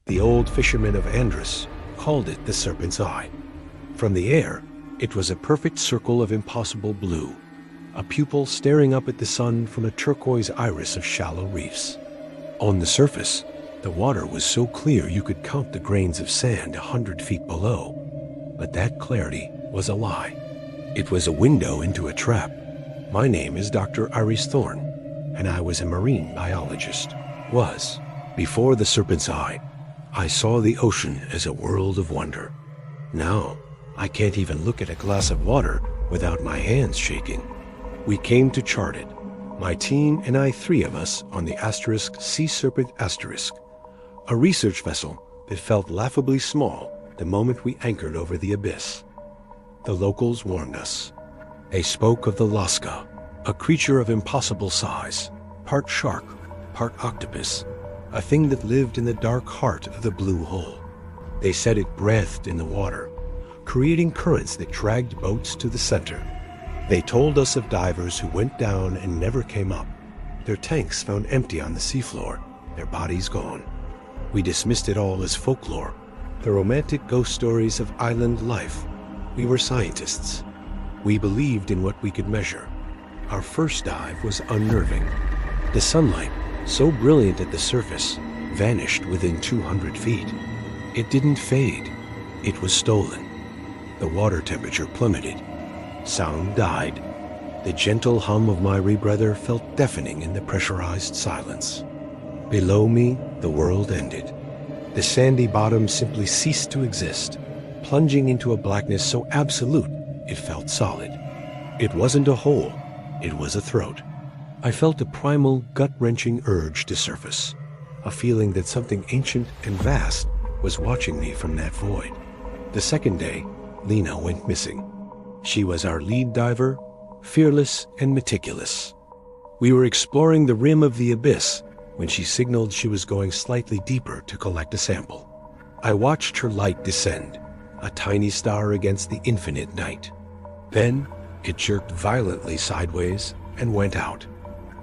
The old fishermen of Andros called it the Serpent's Eye. From the air, it was a perfect circle of impossible blue, a pupil staring up at the sun from a turquoise iris of shallow reefs. On the surface, the water was so clear you could count the grains of sand 100 feet below. But that clarity was a lie. It was a window into a trap. My name is Dr. Iris Thorne, and I was a marine biologist. Before the Serpent's Eye, I saw the ocean as a world of wonder. Now, I can't even look at a glass of water without my hands shaking. We came to chart it, my team and I, 3 of us, on the Sea Serpent Asterisk, a research vessel that felt laughably small the moment we anchored over the abyss. The locals warned us. They spoke of the Lusca, a creature of impossible size, part shark, part octopus, a thing that lived in the dark heart of the blue hole. They said it breathed in the water, creating currents that dragged boats to the center. They told us of divers who went down and never came up, their tanks found empty on the seafloor, their bodies gone. We dismissed it all as folklore, the romantic ghost stories of island life. We were scientists. We believed in what we could measure. Our first dive was unnerving. The sunlight, so brilliant at the surface, vanished within 200 feet. It didn't fade. It was stolen. The water temperature plummeted. Sound died. The gentle hum of my rebreather felt deafening in the pressurized silence. Below me, the world ended. The sandy bottom simply ceased to exist, plunging into a blackness so absolute it felt solid. It wasn't a hole, it was a throat. I felt a primal, gut-wrenching urge to surface, a feeling that something ancient and vast was watching me from that void. The second day, Lena went missing. She was our lead diver, fearless and meticulous. We were exploring the rim of the abyss when she signaled she was going slightly deeper to collect a sample. I watched her light descend, a tiny star against the infinite night. Then it jerked violently sideways and went out.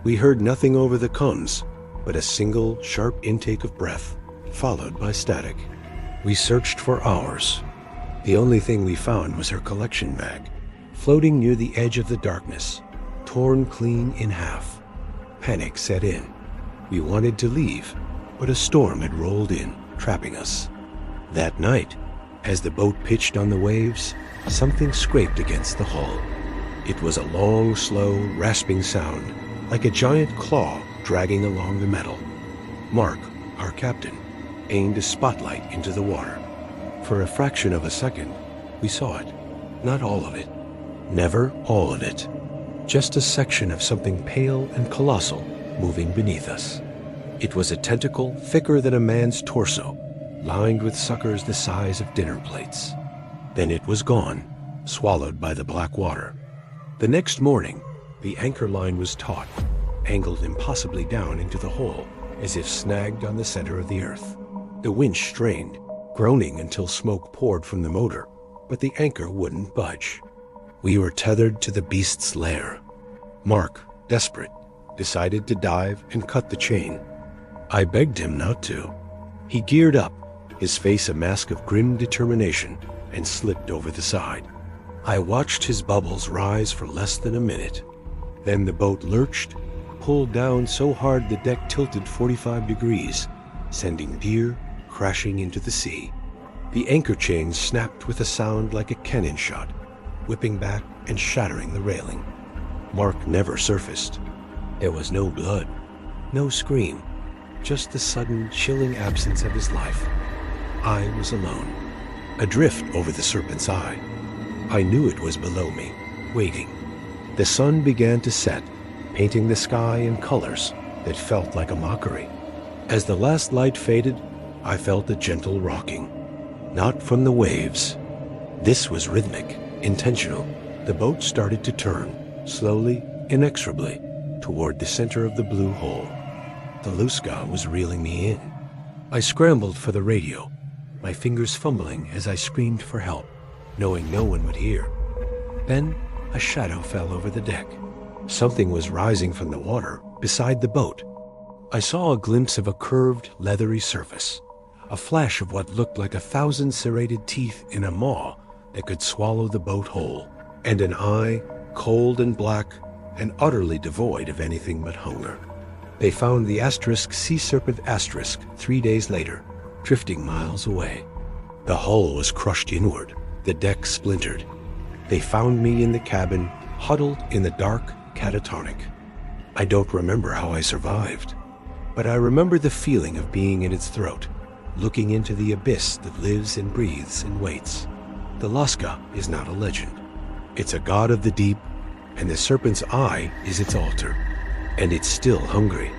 We heard nothing over the comms, but a single, sharp intake of breath, followed by static. We searched for hours. The only thing we found was her collection bag, floating near the edge of the darkness, torn clean in half. Panic set in. We wanted to leave, but a storm had rolled in, trapping us. That night, as the boat pitched on the waves, something scraped against the hull. It was a long, slow, rasping sound, like a giant claw dragging along the metal. Mark, our captain, aimed a spotlight into the water. For a fraction of a second, we saw it. Not all of it. Never all of it. Just a section of something pale and colossal moving beneath us. It was a tentacle thicker than a man's torso, lined with suckers the size of dinner plates. Then it was gone, swallowed by the black water. The next morning, the anchor line was taut, angled impossibly down into the hole, as if snagged on the center of the earth. The winch strained, groaning until smoke poured from the motor, but the anchor wouldn't budge. We were tethered to the beast's lair. Mark, desperate, decided to dive and cut the chain. I begged him not to. He geared up, his face a mask of grim determination, and slipped over the side. I watched his bubbles rise for less than a minute. Then the boat lurched, pulled down so hard the deck tilted 45 degrees, sending deer crashing into the sea. The anchor chain snapped with a sound like a cannon shot, whipping back and shattering the railing. Mark never surfaced. There was no blood, no scream, just the sudden, chilling absence of his life. I was alone, adrift over the Serpent's Eye. I knew it was below me, waiting. The sun began to set, painting the sky in colors that felt like a mockery. As the last light faded, I felt a gentle rocking. Not from the waves. This was rhythmic, intentional. The boat started to turn, slowly, inexorably, toward the center of the blue hole. The Lusca was reeling me in. I scrambled for the radio, my fingers fumbling as I screamed for help, knowing no one would hear. Then a shadow fell over the deck. Something was rising from the water beside the boat. I saw a glimpse of a curved, leathery surface, a flash of what looked like 1,000 serrated teeth in a maw that could swallow the boat whole, and an eye, cold and black, and utterly devoid of anything but hunger. They found the asterisk sea serpent asterisk 3 days later, drifting miles away. The hull was crushed inward, the deck splintered. They found me in the cabin, huddled in the dark, catatonic. I don't remember how I survived, but I remember the feeling of being in its throat, looking into the abyss that lives and breathes and waits. The Lusca is not a legend. It's a god of the deep, and the serpent's eye is its altar, and it's still hungry.